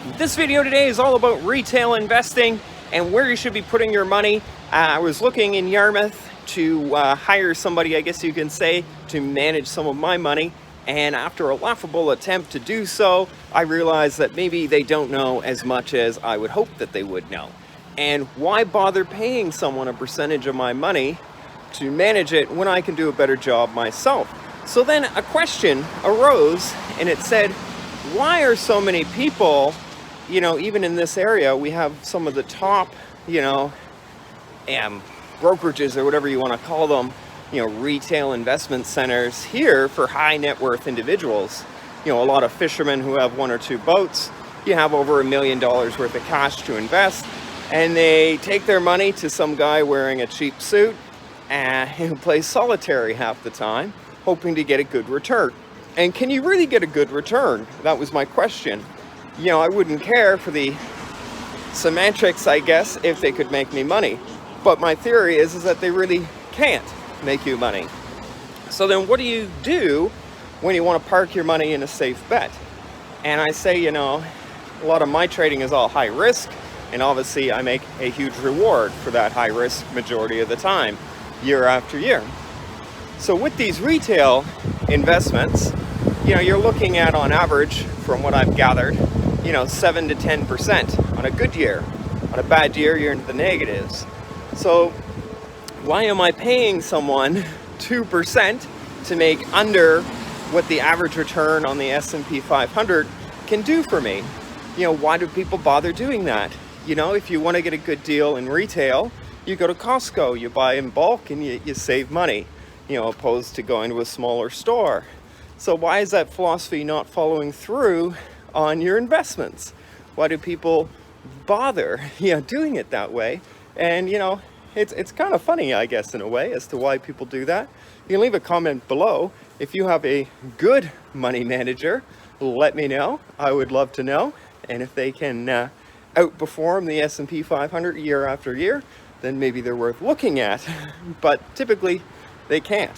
This video today is all about retail investing and where you should be putting your money. I was looking in Yarmouth to hire somebody, I guess you can say, to manage some of my money. And after a laughable attempt to do so, I realized that maybe they don't know as much as I would hope that they would know. And why bother paying someone a percentage of my money to manage it when I can do a better job myself? So then a question arose, and it said, why are so many people, even in this area, we have some of the top, brokerages or whatever you want to call them, retail investment centers here for high net worth individuals. A lot of fishermen who have one or two boats, you have over $1 million worth of cash to invest, and they take their money to some guy wearing a cheap suit and who plays solitary half the time, hoping to get a good return. And can you really get a good return? That was my question. I wouldn't care for the semantics, I guess, if they could make me money. But my theory is that they really can't make you money. So then what do you do when you want to park your money in a safe bet? And I say, a lot of my trading is all high risk, and obviously I make a huge reward for that high risk majority of the time, year after year. So with these retail investments, you're looking at, on average, from what I've gathered, 7 to 10% on a good year. On a bad year, you're into the negatives. So why am I paying someone 2% to make under what the average return on the S&P 500 can do for me? Why do people bother doing that? If you want to get a good deal in retail, you go to Costco, you buy in bulk, and you save money, opposed to going to a smaller store. So why is that philosophy not following through on your investments? Why do people bother, doing it that way? And, it's kind of funny, I guess, in a way, as to why people do that. You can leave a comment below. If you have a good money manager, let me know. I would love to know. And if they can outperform the S&P 500 year after year, then maybe they're worth looking at. But typically, they can't.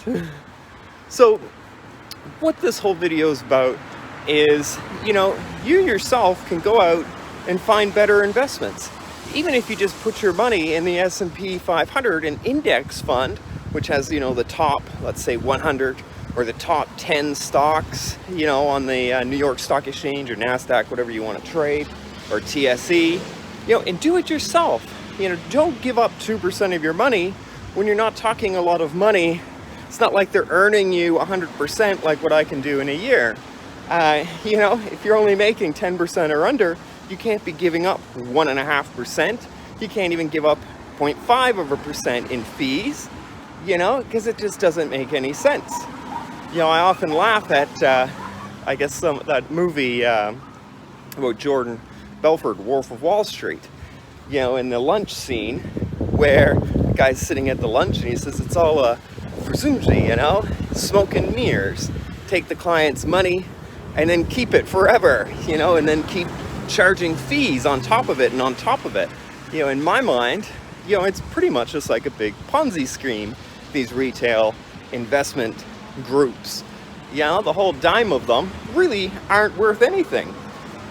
So what this whole video is about is, you yourself can go out and find better investments. Even if you just put your money in the S&P 500, an index fund, which has, the top, let's say 100 or the top 10 stocks, on the New York Stock Exchange or NASDAQ, whatever you want to trade, or TSE, and do it yourself. Don't give up 2% of your money when you're not talking a lot of money. It's not like they're earning you 100% like what I can do in a year. If you're only making 10% or under, you can't be giving up 1.5%. You can't even give up 0.5% in fees, because it just doesn't make any sense. I often laugh at, that movie about Jordan Belfort, Wolf of Wall Street, in the lunch scene where the guy's sitting at the lunch and he says, it's all a presumption, smoke and mirrors. Take the client's money and then keep it forever, and then keep charging fees on top of it and on top of it. In my mind, it's pretty much just like a big Ponzi scheme, these retail investment groups. The whole dime of them really aren't worth anything.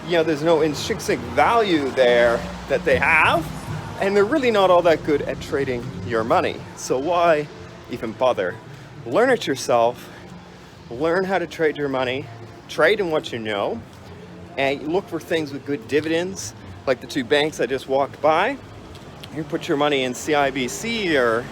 There's no intrinsic value there that they have, and they're really not all that good at trading your money. So why even bother? Learn it yourself. Learn how to trade your money. Trade in what you know, and look for things with good dividends, like the two banks I just walked by. You put your money in CIBC or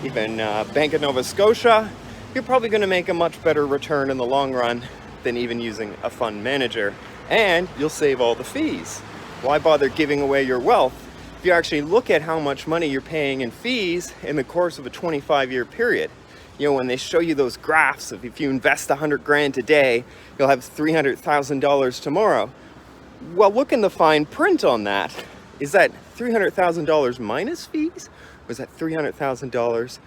even Bank of Nova Scotia, you're probably going to make a much better return in the long run than even using a fund manager, and you'll save all the fees. Why bother giving away your wealth? If you actually look at how much money you're paying in fees in the course of a 25-year period, when they show you those graphs of if you invest 100 grand today, you'll have $300,000 tomorrow. Well, look in the fine print on that. Is that $300,000 minus fees? Or is that $300,000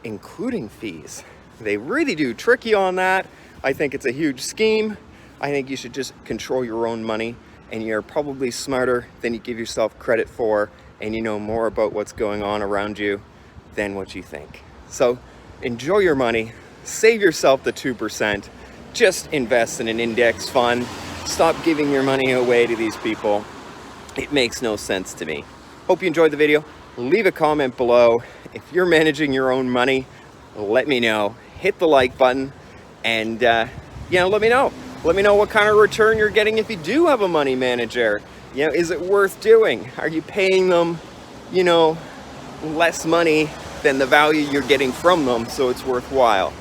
including fees? They really do trick you on that. I think it's a huge scheme. I think you should just control your own money, and you're probably smarter than you give yourself credit for, and you know more about what's going on around you than what you think. So enjoy your money, save yourself the 2%, just invest in an index fund, Stop giving your money away to these people. It makes no sense to me. Hope you enjoyed the video. Leave a comment below. If you're managing your own money, let me know. Hit the like button and let me know. Let me know what kind of return you're getting if you do have a money manager. Is it worth doing? Are you paying them, less money than the value you're getting from them, so it's worthwhile?